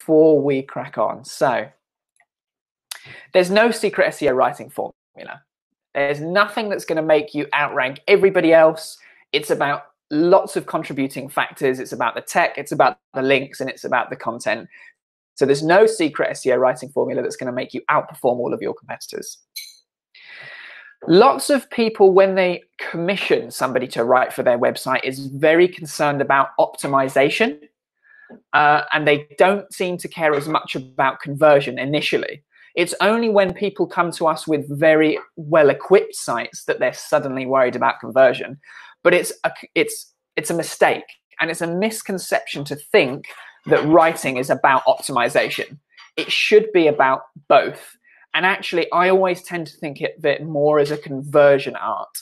before we crack on. So there's no secret SEO writing formula. There's nothing that's going to make you outrank everybody else. It's about lots of contributing factors. It's about the tech, it's about the links, and it's about the content. So there's no secret SEO writing formula that's going to make you outperform all of your competitors. Lots of people, when they commission somebody to write for their website, is very concerned about optimization, and they don't seem to care as much about conversion initially. It's only when people come to us with very well-equipped sites that they're suddenly worried about conversion. But it's a mistake, and it's a misconception to think that writing is about optimization. It should be about both. And actually, I always tend to think of it more as a conversion art.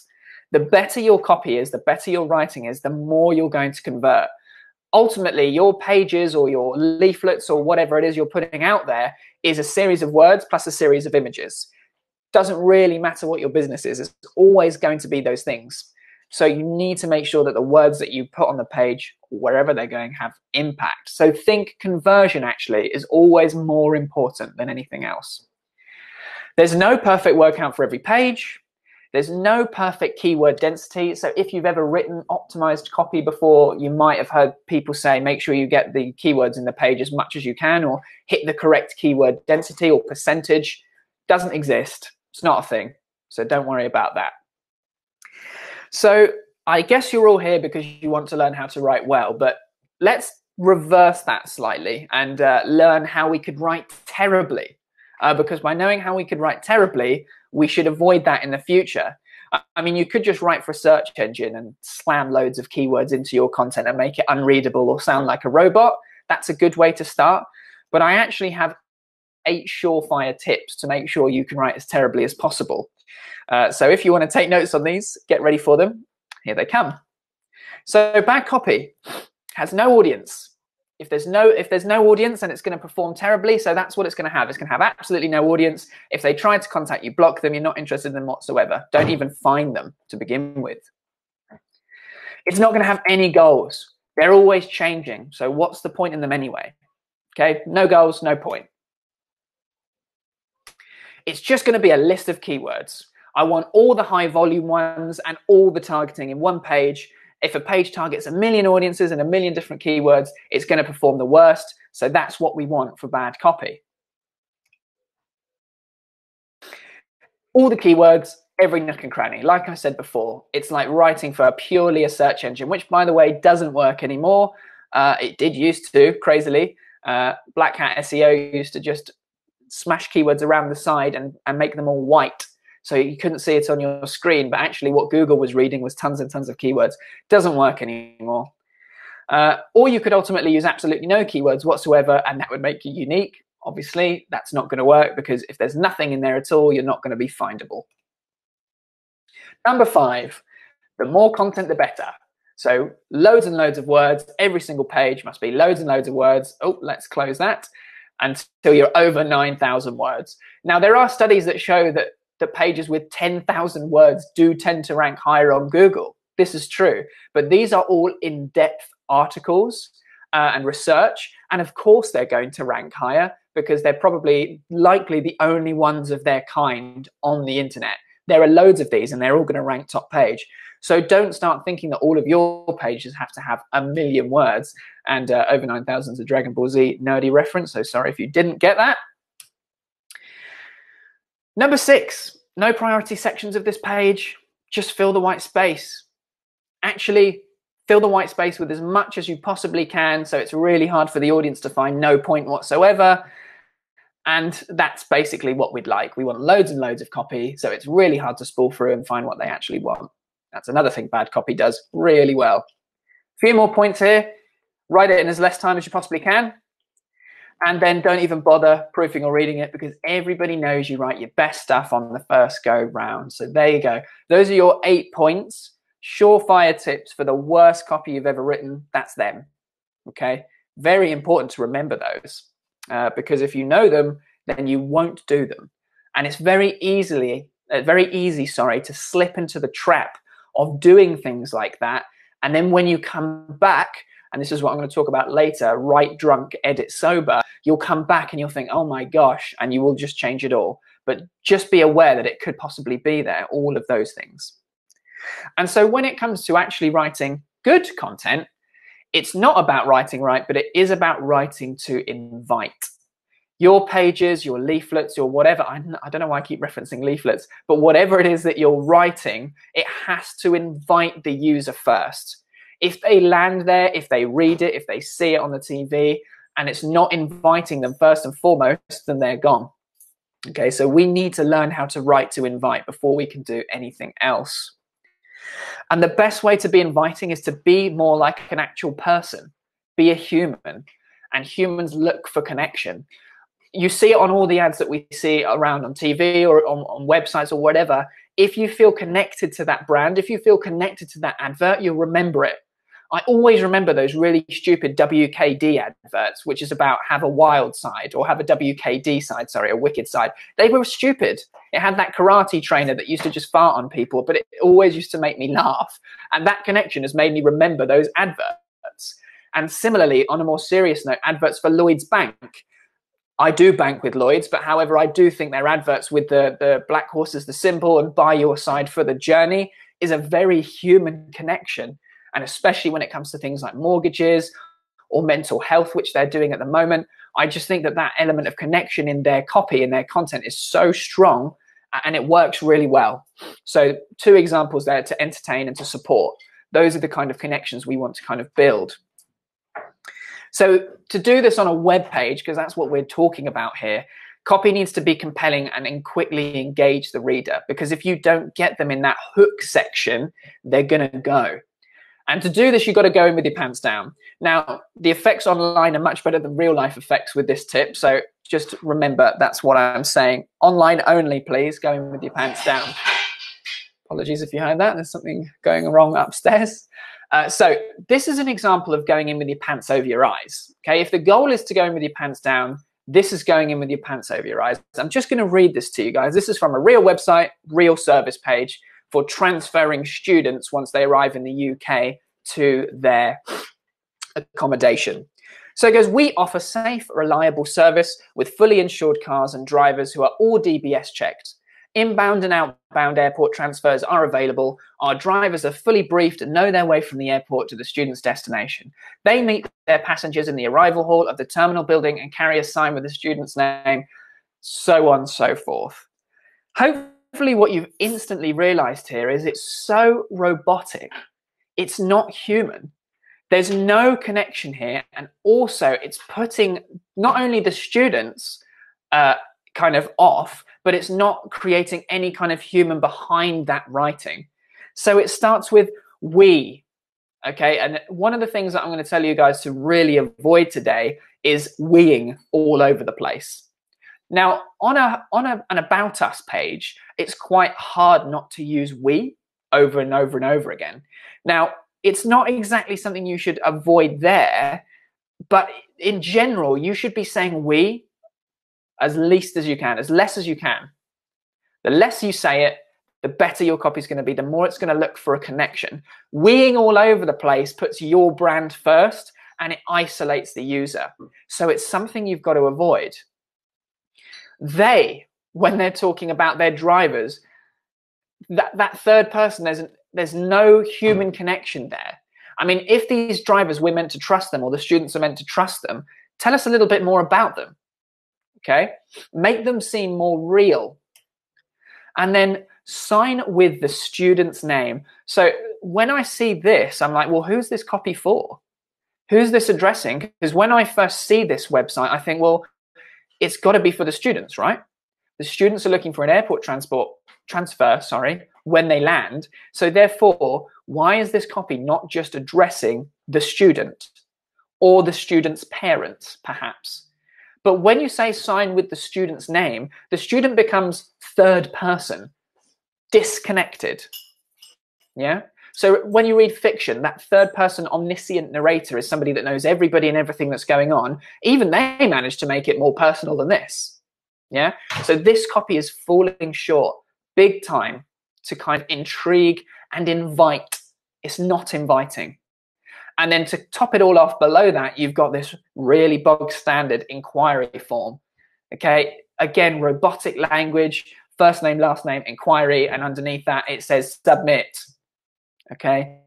The better your copy is, the better your writing is, the more you're going to convert. Ultimately, your pages or your leaflets or whatever it is you're putting out there is a series of words plus a series of images. Doesn't really matter what your business is. It's always going to be those things. So you need to make sure that the words that you put on the page, wherever they're going, have impact. So think conversion actually is always more important than anything else. There's no perfect word count for every page. There's no perfect keyword density. So if you've ever written optimized copy before, you might have heard people say, make sure you get the keywords in the page as much as you can, or hit the correct keyword density or percentage. Doesn't exist. It's not a thing. So don't worry about that. So I guess you're all here because you want to learn how to write well, but let's reverse that slightly and learn how we could write terribly. Because by knowing how we could write terribly, we should avoid that in the future. I mean, you could just write for a search engine and slam loads of keywords into your content and make it unreadable or sound like a robot. That's a good way to start. But I actually have 8 surefire tips to make sure you can write as terribly as possible. So if you want to take notes on these, get ready for them. Here they come. So bad copy has no audience. If there's no audience, then it's going to perform terribly. So that's what it's going to have. It's going to have absolutely no audience. If they try to contact you, block them. You're not interested in them whatsoever. Don't even find them to begin with. It's not going to have any goals. They're always changing. So what's the point in them anyway? Okay, no goals, no point. It's just going to be a list of keywords. I want all the high volume ones and all the targeting in one page. If a page targets 1 million audiences and 1 million different keywords, it's going to perform the worst. So that's what we want for bad copy. All the keywords, every nook and cranny. Like I said before, it's like writing for purely a search engine, which, by the way, doesn't work anymore. It did used to, crazily. Black Hat SEO used to just smash keywords around the side and make them all white. So you couldn't see it on your screen, but actually what Google was reading was tons and tons of keywords. Doesn't work anymore. Or you could ultimately use absolutely no keywords whatsoever, and that would make you unique. Obviously, that's not going to work because if there's nothing in there at all, you're not going to be findable. Number 5, the more content, the better. So loads and loads of words. Every single page must be loads and loads of words. Oh, let's close that. Until you're over 9,000 words. Now, there are studies that show that the pages with 10,000 words do tend to rank higher on Google. This is true, but these are all in-depth articles and research, and of course they're going to rank higher because they're probably likely the only ones of their kind on the internet. There are loads of these and they're all going to rank top page. So don't start thinking that all of your pages have to have 1 million words, and over 9,000 is a Dragon Ball Z nerdy reference, so sorry if you didn't get that. Number 6, no priority sections of this page. Just fill the white space. Actually, fill the white space with as much as you possibly can, so it's really hard for the audience to find no point whatsoever. And that's basically what we'd like. We want loads and loads of copy, so it's really hard to spool through and find what they actually want. That's another thing bad copy does really well. A few more points here. Write it in as less time as you possibly can. And then don't even bother proofing or reading it because everybody knows you write your best stuff on the first go round. So there you go. Those are your 8 points. Surefire tips for the worst copy you've ever written. That's them. Okay. Very important to remember those because if you know them, then you won't do them. And it's very easy, to slip into the trap of doing things like that. And then when you come back and this is what I'm going to talk about later, write drunk, edit sober, you'll come back and you'll think, oh my gosh, and you will just change it all. But just be aware that it could possibly be there, all of those things. And so when it comes to actually writing good content, it's not about writing right, but it is about writing to invite. Your pages, your leaflets, your whatever, I don't know why I keep referencing leaflets, but whatever it is that you're writing, it has to invite the user first. If they land there, if they read it, if they see it on the TV, and it's not inviting them first and foremost, then they're gone. Okay, so we need to learn how to write to invite before we can do anything else. And the best way to be inviting is to be more like an actual person, be a human, and humans look for connection. You see it on all the ads that we see around on TV or on websites or whatever. If you feel connected to that brand, if you feel connected to that advert, you'll remember it. I always remember those really stupid WKD adverts, which is about have a wild side or have a WKD side, sorry, a wicked side. They were stupid. It had that karate trainer that used to just fart on people, but it always used to make me laugh. And that connection has made me remember those adverts. And similarly, on a more serious note, adverts for Lloyds Bank. I do bank with Lloyds, but however, I do think their adverts with the black horse is the symbol and by your side for the journey is a very human connection. And especially when it comes to things like mortgages or mental health, which they're doing at the moment, I just think that that element of connection in their copy and their content is so strong and it works really well. So 2 examples there to entertain and to support. Those are the kind of connections we want to kind of build. So to do this on a web page, because that's what we're talking about here, copy needs to be compelling and quickly engage the reader, because if you don't get them in that hook section, they're going to go. And to do this, you've got to go in with your pants down. Now, the effects online are much better than real life effects with this tip. So just remember, that's what I'm saying. Online only, please, go in with your pants down. Apologies if you heard that. There's something going wrong upstairs. So this is an example of going in with your pants over your eyes. Okay, if the goal is to go in with your pants down, this is going in with your pants over your eyes. I'm just going to read this to you guys. This is from a real website, real service page for transferring students once they arrive in the UK to their accommodation. So it goes, we offer safe, reliable service with fully insured cars and drivers who are all DBS checked. Inbound and outbound airport transfers are available. Our drivers are fully briefed and know their way from the airport to the student's destination. They meet their passengers in the arrival hall of the terminal building and carry a sign with the student's name, so on and so forth. Hopefully what you've instantly realized here is it's so robotic. It's not human. There's no connection here. And also it's putting not only the students kind of off, but it's not creating any kind of human behind that writing. So it starts with we, okay? And one of the things that I'm going to tell you guys to really avoid today is weing all over the place. Now, on an About Us page, it's quite hard not to use we over and over and over again. Now, it's not exactly something you should avoid there, but in general, you should be saying we as least as you can, as less as you can. The less you say it, the better your copy is going to be, the more it's going to look for a connection. Weeing all over the place puts your brand first and it isolates the user. So it's something you've got to avoid. They, when they're talking about their drivers, that third person, there's no human connection there. I mean, if these drivers, we're meant to trust them or the students are meant to trust them, tell us a little bit more about them. Okay, make them seem more real. And then sign with the student's name. So when I see this, I'm like, well, who's this copy for? Who's this addressing? Because when I first see this website, I think, well, it's got to be for the students, right? The students are looking for an airport transfer, when they land. So therefore, why is this copy not just addressing the student or the student's parents, perhaps? But when you say sign with the student's name, the student becomes third person, disconnected. Yeah? So when you read fiction, that third person omniscient narrator is somebody that knows everybody and everything that's going on. Even they manage to make it more personal than this. Yeah? So this copy is falling short big time to kind of intrigue and invite. It's not inviting. And then to top it all off below that, you've got this really bog standard inquiry form. Okay, again, robotic language, first name, last name, inquiry, and underneath that it says submit. Okay,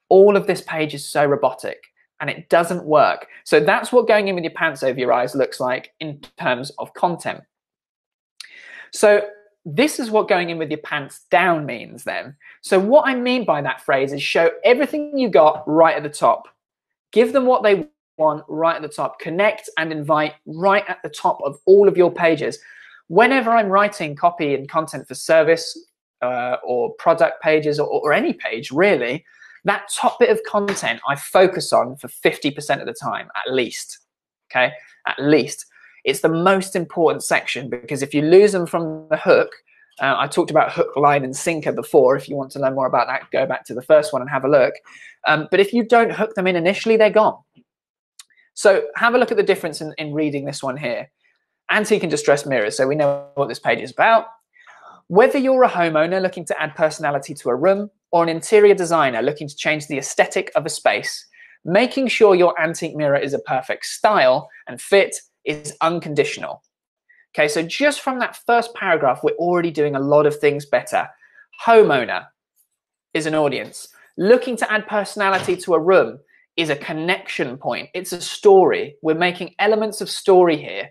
all of this page is so robotic and it doesn't work. So that's what going in with your pants over your eyes looks like in terms of content. So this is what going in with your pants down means then. So what I mean by that phrase is show everything you got right at the top. Give them what they want right at the top. Connect and invite right at the top of all of your pages. Whenever I'm writing copy and content for service or product pages or any page really, that top bit of content I focus on for 50% of the time, at least. Okay, at least. It's the most important section because if you lose them from the hook, I talked about hook, line, and sinker before. If you want to learn more about that, go back to the first one and have a look. But if you don't hook them in initially, they're gone. So have a look at the difference in reading this one here. Antique and distressed mirrors. So we know what this page is about. Whether you're a homeowner looking to add personality to a room or an interior designer looking to change the aesthetic of a space, making sure your antique mirror is a perfect style and fit is unconditional. Okay, so just from that first paragraph, we're already doing a lot of things better. Homeowner is an audience. Looking to add personality to a room is a connection point. It's a story. We're making elements of story here.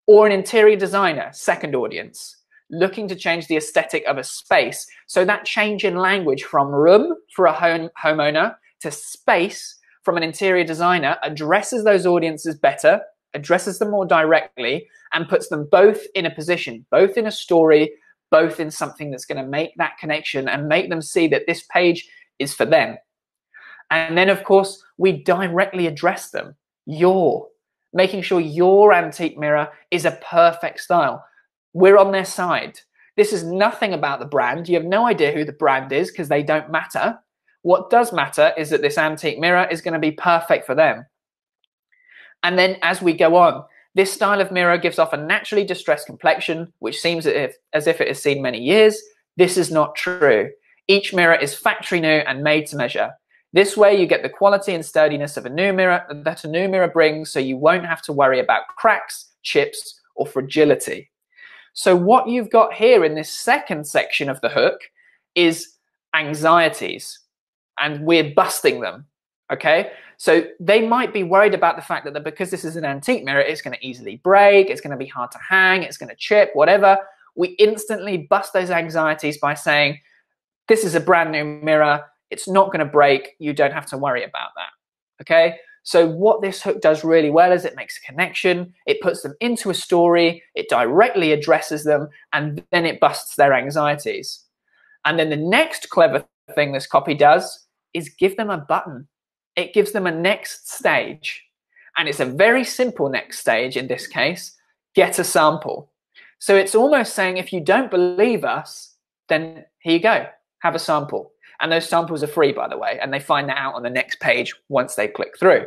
Or an interior designer, second audience. Looking to change the aesthetic of a space. So that change in language from room for a homeowner to space from an interior designer addresses those audiences better, addresses them more directly, and puts them both in a position, both in a story, both in something that's going to make that connection and make them see that this page is for them. And then, of course, we directly address them. Making sure your antique mirror is a perfect style. We're on their side. This is nothing about the brand. You have no idea who the brand is because they don't matter. What does matter is that this antique mirror is going to be perfect for them. And then as we go on, this style of mirror gives off a naturally distressed complexion, which seems as if it has seen many years. This is not true. Each mirror is factory new and made to measure. This way you get the quality and sturdiness of a new mirror that a new mirror brings, so you won't have to worry about cracks, chips, or fragility. So what you've got here in this second section of the hook is anxieties, and we're busting them, okay? So they might be worried about the fact that because this is an antique mirror, it's going to easily break, it's going to be hard to hang, it's going to chip, whatever. We instantly bust those anxieties by saying, this is a brand new mirror, it's not going to break, you don't have to worry about that, okay? So what this hook does really well is it makes a connection, it puts them into a story, it directly addresses them, and then it busts their anxieties. And then the next clever thing this copy does is give them a button. It gives them a next stage. And it's a very simple next stage in this case, get a sample. So it's almost saying, if you don't believe us, then here you go, have a sample. And those samples are free, by the way, and they find that out on the next page once they click through.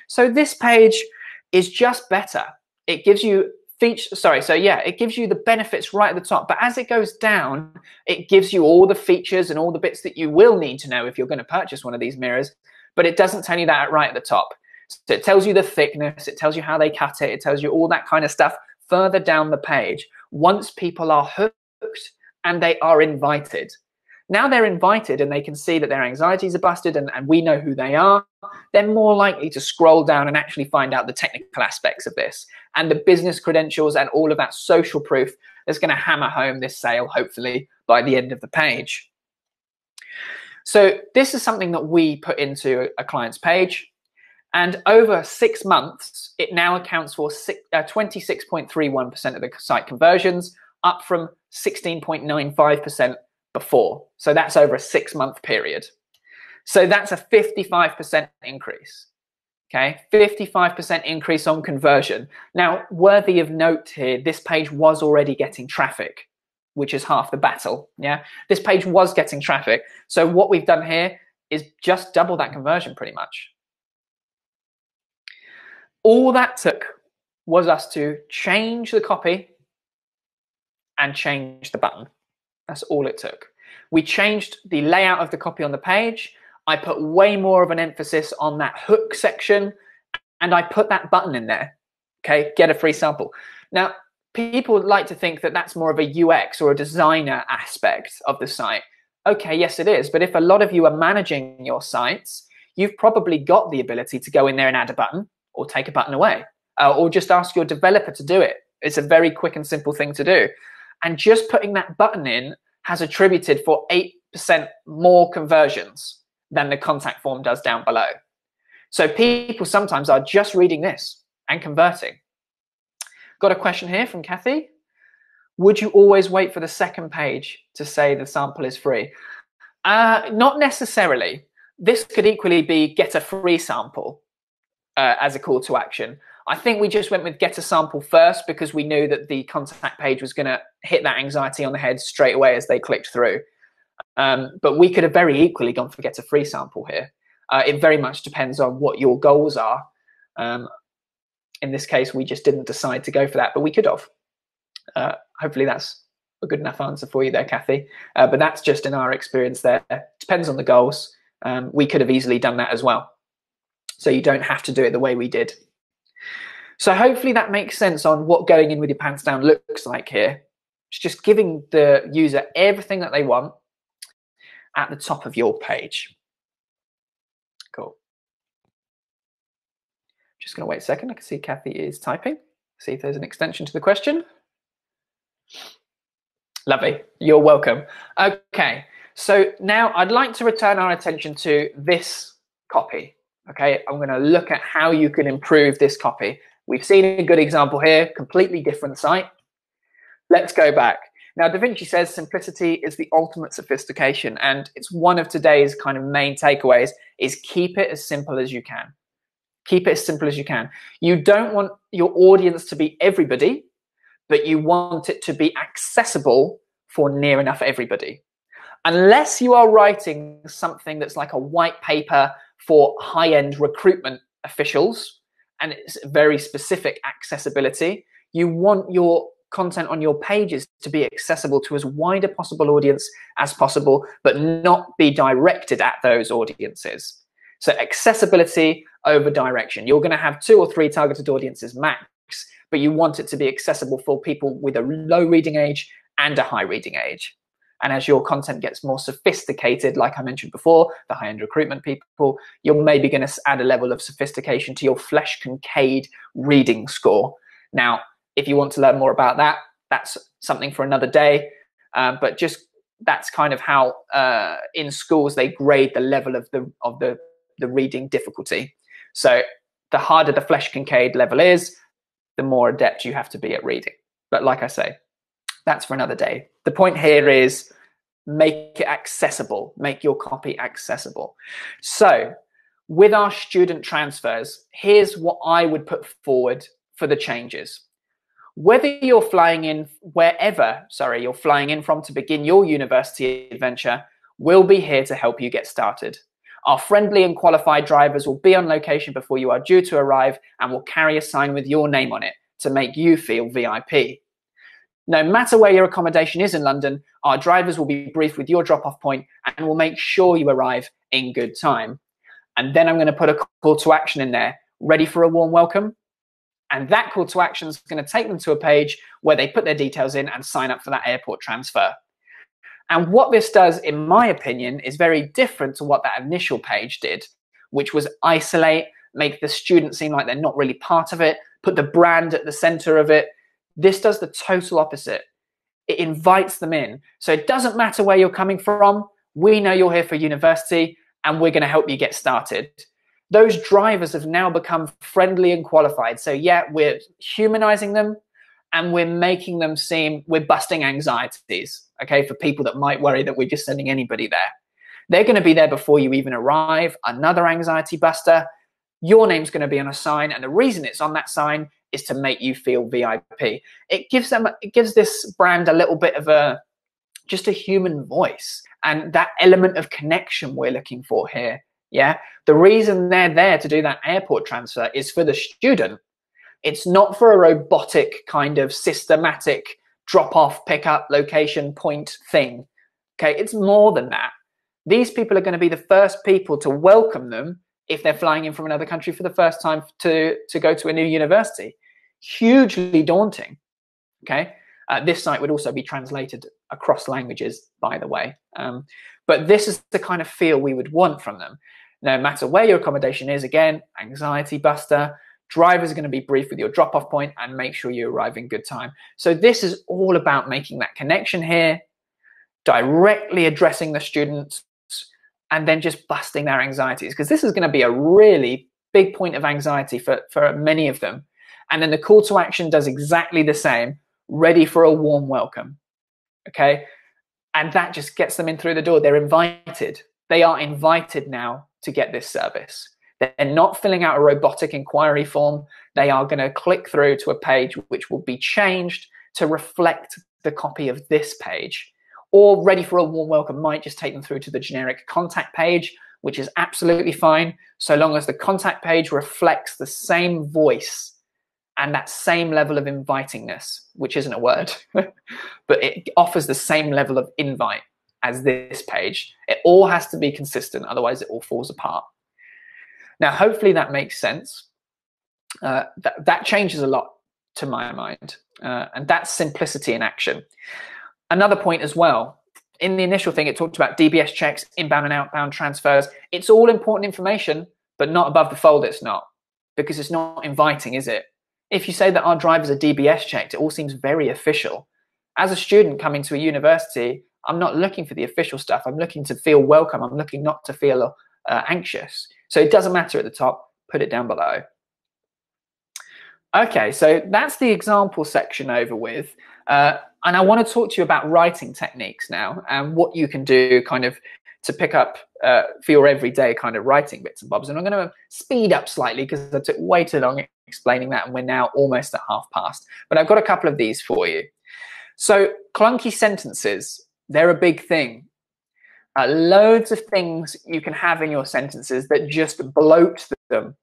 So this page is just better. It gives you it gives you the benefits right at the top, but as it goes down, it gives you all the features and all the bits that you will need to know if you're going to purchase one of these mirrors, but it doesn't tell you that right at the top. So it tells you the thickness, it tells you how they cut it, it tells you all that kind of stuff further down the page. Once people are hooked and they are invited. Now they're invited and they can see that their anxieties are busted and we know who they are, they're more likely to scroll down and actually find out the technical aspects of this and the business credentials and all of that social proof that's going to hammer home this sale, hopefully, by the end of the page. So this is something that we put into a client's page. And over 6 months, it now accounts for 26.31% of the site conversions, up from 16.95% before. So that's over a 6-month period. So that's a 55% increase. Okay, 55% increase on conversion. Now, worthy of note here, this page was already getting traffic, which is half the battle. Yeah, this page was getting traffic. So what we've done here is just double that conversion pretty much. All that took was us to change the copy and change the button. That's all it took. We changed the layout of the copy on the page. I put way more of an emphasis on that hook section, and I put that button in there. Okay, get a free sample. Now, people like to think that that's more of a UX or a designer aspect of the site. Okay, yes, it is. But if a lot of you are managing your sites, you've probably got the ability to go in there and add a button or take a button away, or just ask your developer to do it. It's a very quick and simple thing to do. And just putting that button in has attributed for 8% more conversions than the contact form does down below. So people sometimes are just reading this and converting. Got a question here from Kathy. Would you always wait for the second page to say the sample is free? Not necessarily. This could equally be get a free sample as a call to action. I think we just went with get a sample first because we knew that the contact page was going to hit that anxiety on the head straight away as they clicked through. But we could have very equally gone for get a free sample here. It very much depends on what your goals are. In this case, we just didn't decide to go for that, but we could have. Hopefully that's a good enough answer for you there, Kathy. But that's just in our experience there. Depends on the goals. We could have easily done that as well. So you don't have to do it the way we did. So hopefully that makes sense on what going in with your pants down looks like here. It's just giving the user everything that they want at the top of your page. Cool. Just going to wait a second. I can see Kathy is typing. See if there's an extension to the question. Lovely. You're welcome. Okay. So now I'd like to return our attention to this copy. Okay. I'm going to look at how you can improve this copy. We've seen a good example here, completely different site. Let's go back. Now, Da Vinci says simplicity is the ultimate sophistication, and it's one of today's kind of main takeaways is keep it as simple as you can. Keep it as simple as you can. You don't want your audience to be everybody, but you want it to be accessible for near enough everybody. Unless you are writing something that's like a white paper for high-end recruitment officials, and it's very specific accessibility, you want your content on your pages to be accessible to as wide a possible audience as possible, but not be directed at those audiences. So accessibility over direction. You're going to have 2 or 3 targeted audiences max, but you want it to be accessible for people with a low reading age and a high reading age. And as your content gets more sophisticated, like I mentioned before, the high-end recruitment people, you're maybe going to add a level of sophistication to your Flesch Kincaid reading score. Now, if you want to learn more about that, that's something for another day. But just that's kind of how in schools they grade the level of the reading difficulty. So the harder the Flesch Kincaid level is, the more adept you have to be at reading. But like I say, that's for another day. The point here is make it accessible, make your copy accessible. So with our student transfers, here's what I would put forward for the changes. Whether you're flying in you're flying in from to begin your university adventure, we'll be here to help you get started. Our friendly and qualified drivers will be on location before you are due to arrive and will carry a sign with your name on it to make you feel VIP. No matter where your accommodation is in London, our drivers will be briefed with your drop-off point and will make sure you arrive in good time. And then I'm going to put a call to action in there. Ready for a warm welcome? And that call to action is going to take them to a page where they put their details in and sign up for that airport transfer. And what this does, in my opinion, is very different to what that initial page did, which was isolate, make the student seem like they're not really part of it, put the brand at the center of it. This does the total opposite. It invites them in. So it doesn't matter where you're coming from. We know you're here for university and we're going to help you get started. Those drivers have now become friendly and qualified. So yeah, we're humanizing them and we're making them seem, we're busting anxieties, okay, for people that might worry that we're just sending anybody there. They're going to be there before you even arrive, another anxiety buster. Your name's going to be on a sign, and the reason it's on that sign is to make you feel VIP. It gives this brand a little bit of just a human voice and that element of connection we're looking for here. Yeah, the reason they're there to do that airport transfer is for the student. It's not for a robotic kind of systematic drop off, pick up, location, point thing. Okay, it's more than that. These people are going to be the first people to welcome them if they're flying in from another country for the first time to go to a new university. Hugely daunting. Okay, this site would also be translated across languages, by the way. But this is the kind of feel we would want from them. No matter where your accommodation is, again, anxiety buster. Drivers are going to be briefed with your drop-off point and make sure you arrive in good time. So this is all about making that connection here, directly addressing the students, and then just busting their anxieties, because this is going to be a really big point of anxiety for many of them. And then the call to action does exactly the same, ready for a warm welcome. Okay, and that just gets them in through the door. They're invited. They are invited now to get this service. They're not filling out a robotic inquiry form. They are going to click through to a page which will be changed to reflect the copy of this page. Or ready for a warm welcome might just take them through to the generic contact page, which is absolutely fine, so long as the contact page reflects the same voice and that same level of invitingness, which isn't a word, but it offers the same level of invite as this page. It all has to be consistent, otherwise it all falls apart. Now, hopefully that makes sense. That changes a lot to my mind, and that's simplicity in action. Another point as well, in the initial thing, it talked about DBS checks, inbound and outbound transfers. It's all important information, but not above the fold. It's not, because it's not inviting, is it? If you say that our drivers are DBS checked, it all seems very official. As a student coming to a university, I'm not looking for the official stuff. I'm looking to feel welcome. I'm looking not to feel anxious. So it doesn't matter at the top, put it down below. Okay, so that's the example section over with. And I want to talk to you about writing techniques now and what you can do kind of to pick up for your everyday kind of writing bits and bobs. And I'm going to speed up slightly because I took way too long explaining that, and we're now almost at half past. But I've got a couple of these for you. So clunky sentences, they're a big thing. Loads of things you can have in your sentences that just bloat them.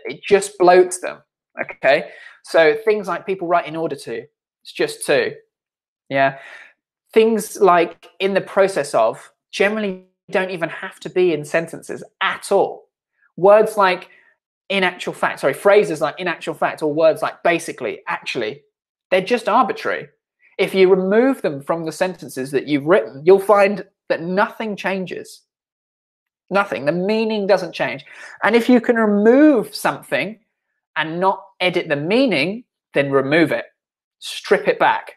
It just bloats them. Okay, so things like people write in order to, it's just to. Yeah, things like in the process of generally don't even have to be in sentences at all. Words like in actual fact, sorry, phrases like in actual fact, or words like basically, actually, they're just arbitrary. If you remove them from the sentences that you've written, you'll find that nothing changes. Nothing. The meaning doesn't change. And if you can remove something and not edit the meaning, then remove it. Strip it back.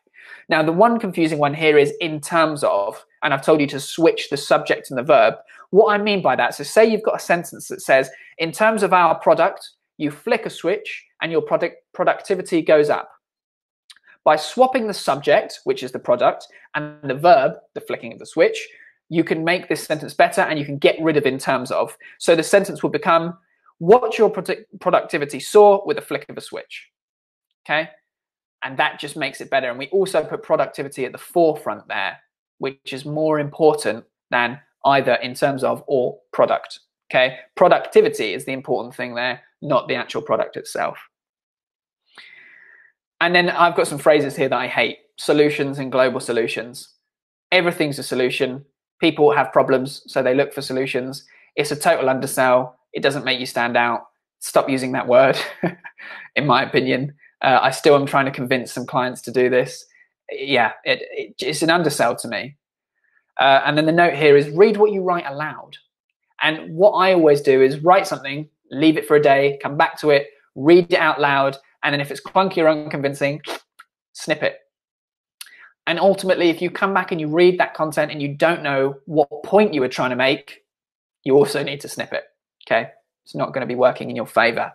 Now, the one confusing one here is in terms of, and I've told you to switch the subject and the verb. What I mean by that, so say you've got a sentence that says, in terms of our product, you flick a switch and your productivity goes up. By swapping the subject, which is the product, and the verb, the flicking of the switch, you can make this sentence better and you can get rid of in terms of. So the sentence will become, watch your productivity soar with a flick of a switch. Okay? And that just makes it better. And we also put productivity at the forefront there, which is more important than either in terms of or product. Okay? Productivity is the important thing there, not the actual product itself. And then I've got some phrases here that I hate. Solutions and global solutions. Everything's a solution. People have problems, so they look for solutions. It's a total undersell. It doesn't make you stand out. Stop using that word, in my opinion. I still am trying to convince some clients to do this. Yeah, it's an undersell to me. And then the note here is read what you write aloud. And what I always do is write something, leave it for a day, come back to it, read it out loud, and then if it's clunky or unconvincing, snip it. And ultimately, if you come back and you read that content and you don't know what point you were trying to make, you also need to snip it, okay? It's not going to be working in your favor.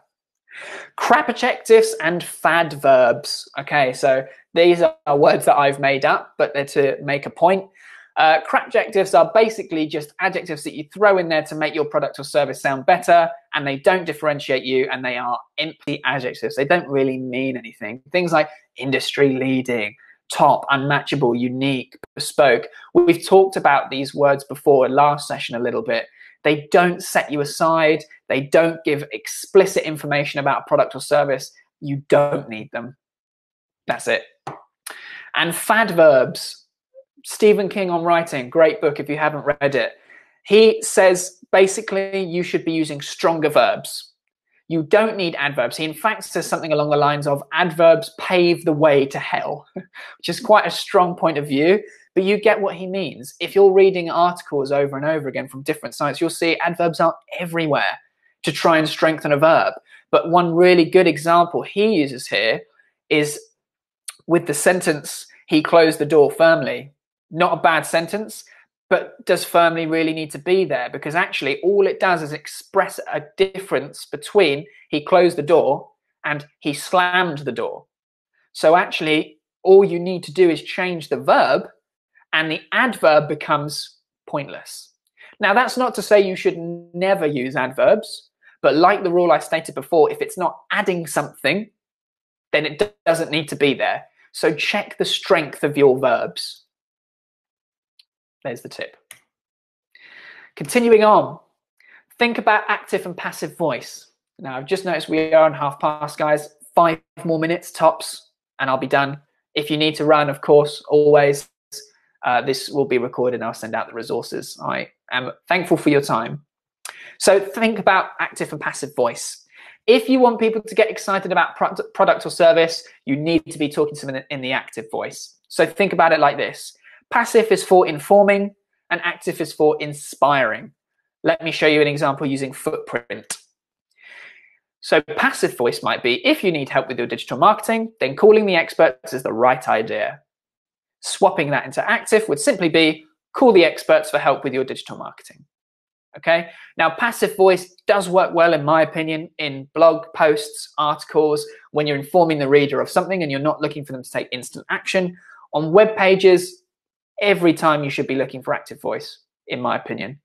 Crap adjectives and fad verbs. Okay, so these are words that I've made up, but they're to make a point. Crap adjectives are basically just adjectives that you throw in there to make your product or service sound better, and they don't differentiate you, and they are empty adjectives. They don't really mean anything. Things like industry leading, top, unmatchable, unique, bespoke. We've talked about these words before in last session a little bit. They don't set you aside. They don't give explicit information about a product or service. You don't need them. That's it. And fad verbs. Stephen King on Writing, great book if you haven't read it. He says basically you should be using stronger verbs. You don't need adverbs. He in fact says something along the lines of adverbs pave the way to hell, which is quite a strong point of view, but you get what he means. If you're reading articles over and over again from different sites, you'll see adverbs are everywhere to try and strengthen a verb. But one really good example he uses here is with the sentence, he closed the door firmly. Not a bad sentence, but does firmly really need to be there? Because actually all it does is express a difference between he closed the door and he slammed the door. So actually all you need to do is change the verb and the adverb becomes pointless. Now that's not to say you should never use adverbs, but like the rule I stated before, if it's not adding something, then it doesn't need to be there. So check the strength of your verbs. There's the tip. Continuing on, think about active and passive voice. Now, I've just noticed we are on half past, guys. 5 more minutes tops, and I'll be done. If you need to run, of course, always, this will be recorded and I'll send out the resources. I am thankful for your time. So think about active and passive voice. If you want people to get excited about product or service, you need to be talking to them in the active voice. So think about it like this. Passive is for informing and active is for inspiring. Let me show you an example using Footprint. So passive voice might be, if you need help with your digital marketing, then calling the experts is the right idea. Swapping that into active would simply be, call the experts for help with your digital marketing. Okay, now passive voice does work well, in my opinion, in blog posts, articles, when you're informing the reader of something and you're not looking for them to take instant action. On web pages, every time you should be looking for active voice, in my opinion.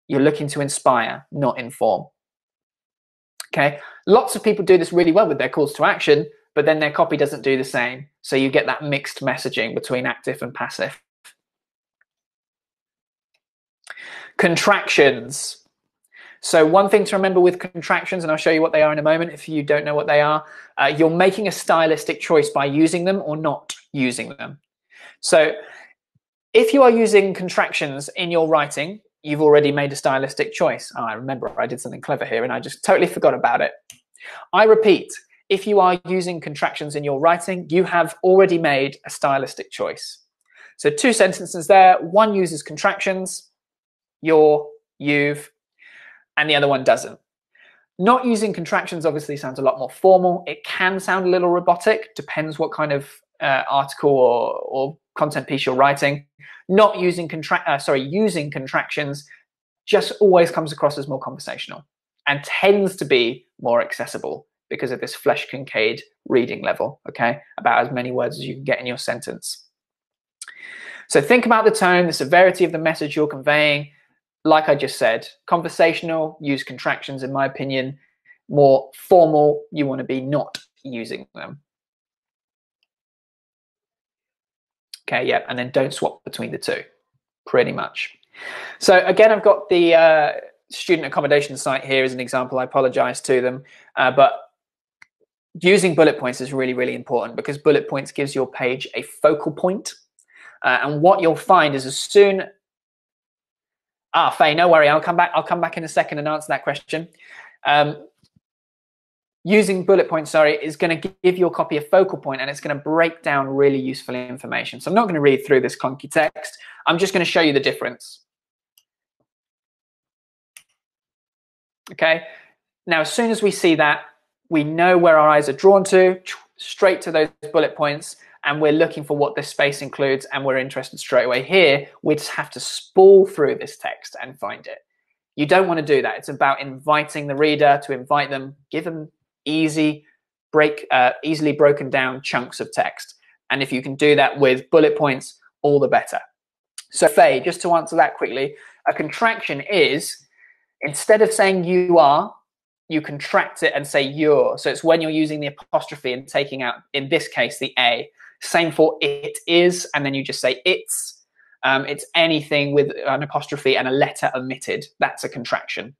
You're looking to inspire, not inform. Okay, lots of people do this really well with their calls to action, but then their copy doesn't do the same. So you get that mixed messaging between active and passive. Contractions. So one thing to remember with contractions, and I'll show you what they are in a moment if you don't know what they are, you're making a stylistic choice by using them or not using them. So if you are using contractions in your writing, you've already made a stylistic choice. Oh, I remember I did something clever here and I just totally forgot about it. I repeat, if you are using contractions in your writing, you have already made a stylistic choice. So 2 sentences there. One uses contractions, your, you've, and the other one doesn't. Not using contractions obviously sounds a lot more formal. It can sound a little robotic, depends what kind of article or content piece you're writing. Not using using contractions just always comes across as more conversational and tends to be more accessible because of this Flesch Kincaid reading level, okay? About as many words as you can get in your sentence. So think about the tone, the severity of the message you're conveying. Like I just said, conversational, use contractions in my opinion. More formal, you want to be not using them. Okay, yeah, and then don't swap between the two, pretty much. So again, I've got the student accommodation site here as an example. I apologize to them, but using bullet points is really, really important because bullet points gives your page a focal point. And what you'll find is as soon, Faye, no worry, I'll come back in a second and answer that question. Using bullet points, is going to give your copy a focal point and it's going to break down really useful information. So I'm not going to read through this clunky text. I'm just going to show you the difference. Okay, now as soon as we see that, we know where our eyes are drawn to, straight to those bullet points, and we're looking for what this space includes and we're interested straight away. Here, we just have to spool through this text and find it. You don't want to do that. It's about inviting the reader, to invite them, give them easily broken down chunks of text. And if you can do that with bullet points, all the better. So Faye, just to answer that quickly, a contraction is, instead of saying you are, you contract it and say you're. So it's when you're using the apostrophe and taking out, in this case, the A. Same for it is, and then you just say it's. It's anything with an apostrophe and a letter omitted. That's a contraction.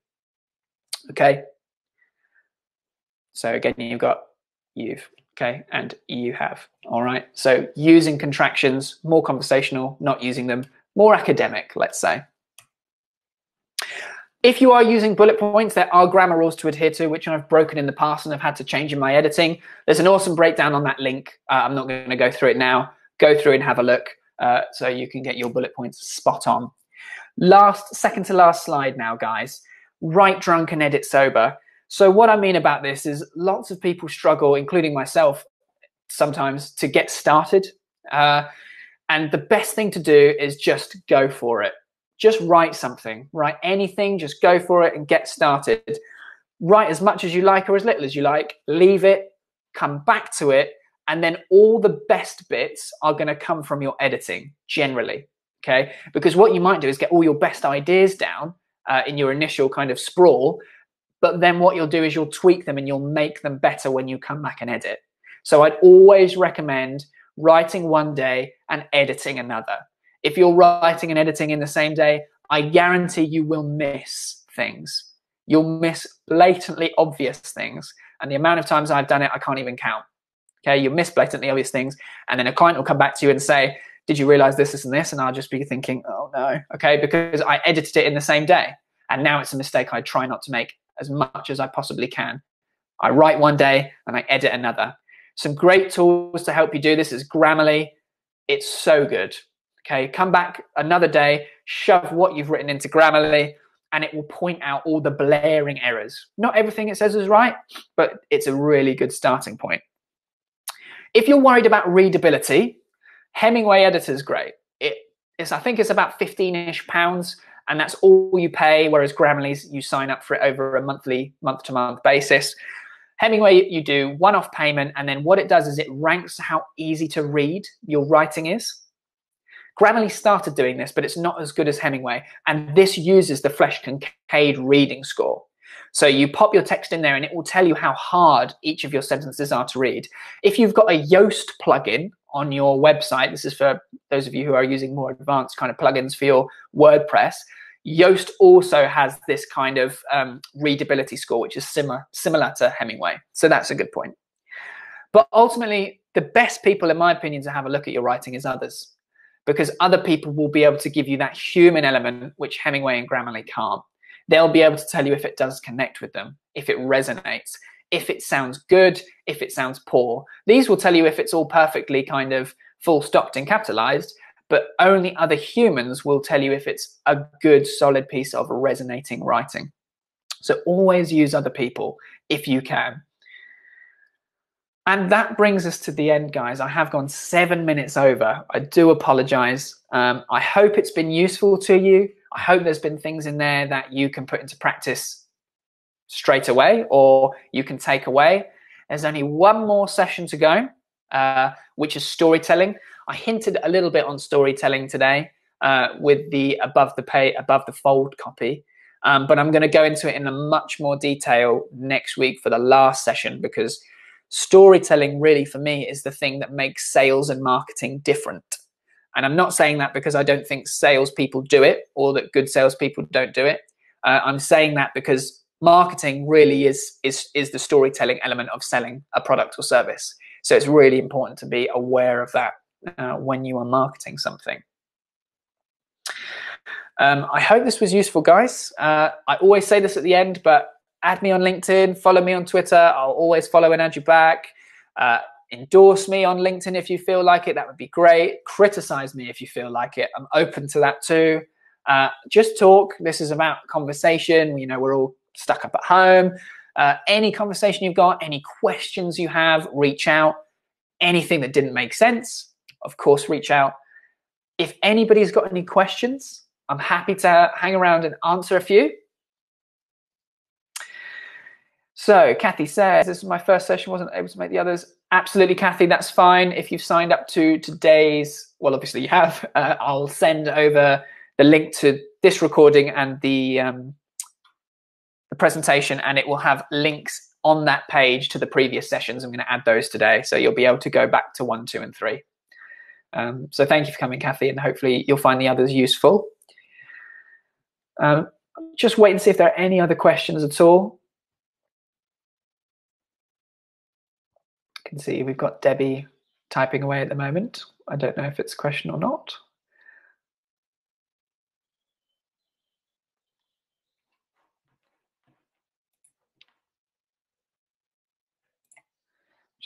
Okay. So again, you've got you've, okay, and you have. All right. So using contractions, more conversational, not using them, more academic, let's say. If you are using bullet points, there are grammar rules to adhere to, which I've broken in the past and I've had to change in my editing. There's an awesome breakdown on that link. I'm not going to go through it now. Go through and have a look so you can get your bullet points spot on. Second to last slide now, guys. Write drunk and edit sober. So what I mean about this is lots of people struggle, including myself, sometimes to get started. And the best thing to do is just go for it. Just write something, write anything, just go for it and get started. Write as much as you like or as little as you like, leave it, come back to it, and then all the best bits are going to come from your editing generally, okay? Because what you might do is get all your best ideas down in your initial kind of sprawl, but then what you'll do is you'll tweak them and you'll make them better when you come back and edit. So I'd always recommend writing one day and editing another. If you're writing and editing in the same day, I guarantee you will miss things. You'll miss blatantly obvious things. And the amount of times I've done it, I can't even count. Okay, you'll miss blatantly obvious things. And then a client will come back to you and say, did you realize this, this, and this? And I'll just be thinking, oh no, okay, because I edited it in the same day. And now it's a mistake I try not to make as much as I possibly can. I write one day and I edit another. Some great tools to help you do this is Grammarly. It's so good. Okay, come back another day, shove what you've written into Grammarly, and it will point out all the blaring errors. Not everything it says is right, but it's a really good starting point. If you're worried about readability, Hemingway Editor is great. I think it's about 15-ish pounds, and that's all you pay, whereas Grammarly's, you sign up for it over a month-to-month basis. Hemingway, you do one-off payment, and then what it does is it ranks how easy to read your writing is. Grammarly started doing this, but it's not as good as Hemingway. And this uses the Flesch-Kincaid reading score. So you pop your text in there and it will tell you how hard each of your sentences are to read. If you've got a Yoast plugin on your website, this is for those of you who are using more advanced kind of plugins for your WordPress, Yoast also has this kind of readability score, which is similar to Hemingway. So that's a good point. But ultimately, the best people, in my opinion, to have a look at your writing is others, because other people will be able to give you that human element, which Hemingway and Grammarly can't. They'll be able to tell you if it does connect with them, if it resonates, if it sounds good, if it sounds poor. These will tell you if it's all perfectly kind of full stopped and capitalized, but only other humans will tell you if it's a good, solid piece of resonating writing. So always use other people if you can. And that brings us to the end, guys. I have gone 7 minutes over. I do apologize. I hope it's been useful to you. I hope there's been things in there that you can put into practice straight away or you can take away. There's only one more session to go, which is storytelling. I hinted a little bit on storytelling today with the above the fold copy. But I'm going to go into it in a much more detail next week for the last session, because storytelling really for me is the thing that makes sales and marketing different. And I'm not saying that because I don't think salespeople do it or that good salespeople don't do it. I'm saying that because marketing really is the storytelling element of selling a product or service. So it's really important to be aware of that when you are marketing something. I hope this was useful, guys. I always say this at the end, but add me on LinkedIn, follow me on Twitter. I'll always follow and add you back. Endorse me on LinkedIn if you feel like it. That would be great. Criticize me if you feel like it. I'm open to that too. Just talk. This is about conversation. You know, we're all stuck up at home. Any conversation you've got, any questions you have, reach out. Anything that didn't make sense, of course, reach out. If anybody's got any questions, I'm happy to hang around and answer a few. So Kathy says, this is my first session, wasn't able to make the others. Absolutely, Kathy, that's fine. If you've signed up to today's, well, obviously you have, I'll send over the link to this recording and the presentation, and it will have links on that page to the previous sessions. I'm going to add those today, so you'll be able to go back to 1, 2, and 3. So thank you for coming, Kathy, and hopefully you'll find the others useful. Just wait and see if there are any other questions at all. You can see we've got Debbie typing away at the moment. I don't know if it's a question or not.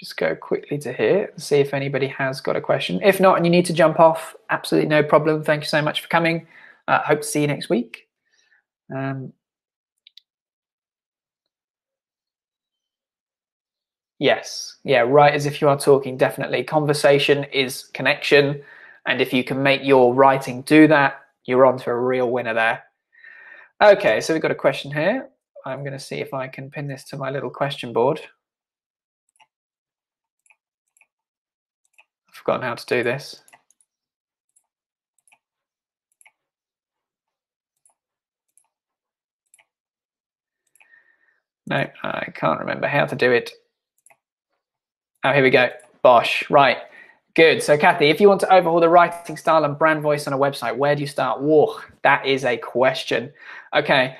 just go quickly to here and see if anybody has got a question. If not, and you need to jump off, absolutely no problem. Thank you so much for coming. Hope to see you next week. Yes, yeah, right as if you are talking, definitely. Conversation is connection, and if you can make your writing do that, you're on to a real winner there. Okay, so we've got a question here. I'm going to see if I can pin this to my little question board. I've forgotten how to do this. No, I can't remember how to do it. Oh, here we go. Bosh. Right. Good. So, Kathy, if you want to overhaul the writing style and brand voice on a website, where do you start? Whoa, that is a question. Okay.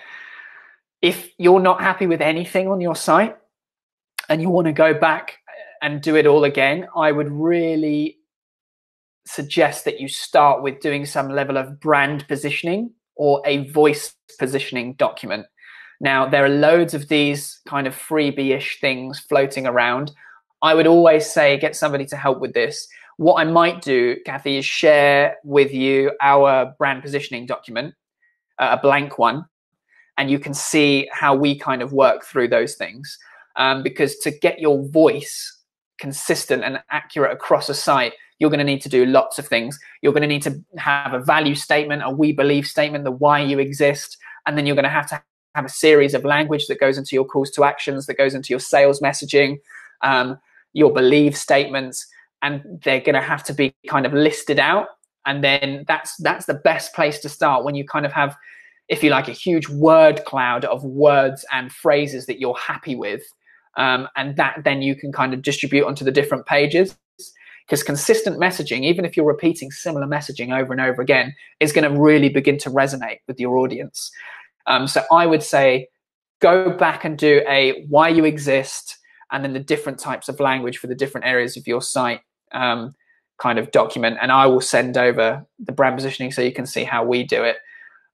If you're not happy with anything on your site and you want to go back and do it all again, I would really suggest that you start with doing some level of brand positioning or a voice positioning document. Now, there are loads of these kind of freebie-ish things floating around. I would always say get somebody to help with this. What I might do, Kathy, is share with you our brand positioning document, a blank one, and you can see how we kind of work through those things. Because to get your voice consistent and accurate across a site, you're going to need to do lots of things. You're going to need to have a value statement, a we believe statement, the why you exist, and then you're going to have a series of language that goes into your calls to actions, that goes into your sales messaging, your believe statements, and they're going to have to be kind of listed out. And then that's the best place to start when you kind of have, if you like, a huge word cloud of words and phrases that you're happy with. And that then you can kind of distribute onto the different pages. Because consistent messaging, even if you're repeating similar messaging over and over again, is going to really begin to resonate with your audience. So I would say go back and do a why you exist, and then the different types of language for the different areas of your site kind of document. And I will send over the brand positioning so you can see how we do it.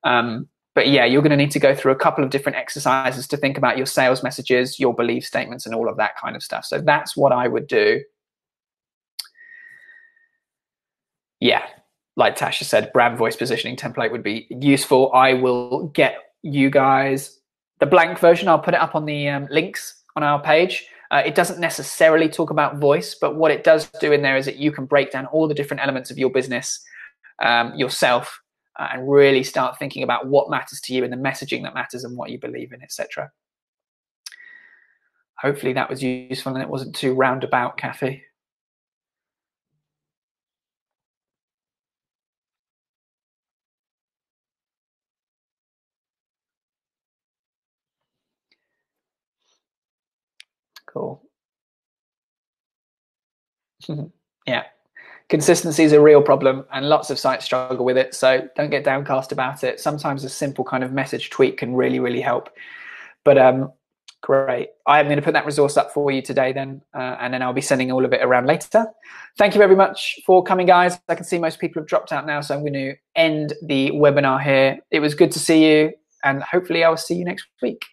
But yeah, you're going to need to go through a couple of different exercises to think about your sales messages, your belief statements, and all of that kind of stuff. So that's what I would do. Yeah, like Tasha said, brand voice positioning template would be useful. I will get you guys the blank version. I'll put it up on the links on our page. It doesn't necessarily talk about voice, but what it does do in there is that you can break down all the different elements of your business yourself and really start thinking about what matters to you and the messaging that matters and what you believe in, etc. Hopefully that was useful and it wasn't too roundabout, Kathy. Cool. Yeah. Consistency is a real problem and lots of sites struggle with it. So don't get downcast about it. Sometimes a simple kind of message tweak can really, really help. But great. I am going to put that resource up for you today then, and then I'll be sending all of it around later. Thank you very much for coming, guys. I can see most people have dropped out now, so I'm going to end the webinar here. It was good to see you, and hopefully I'll see you next week.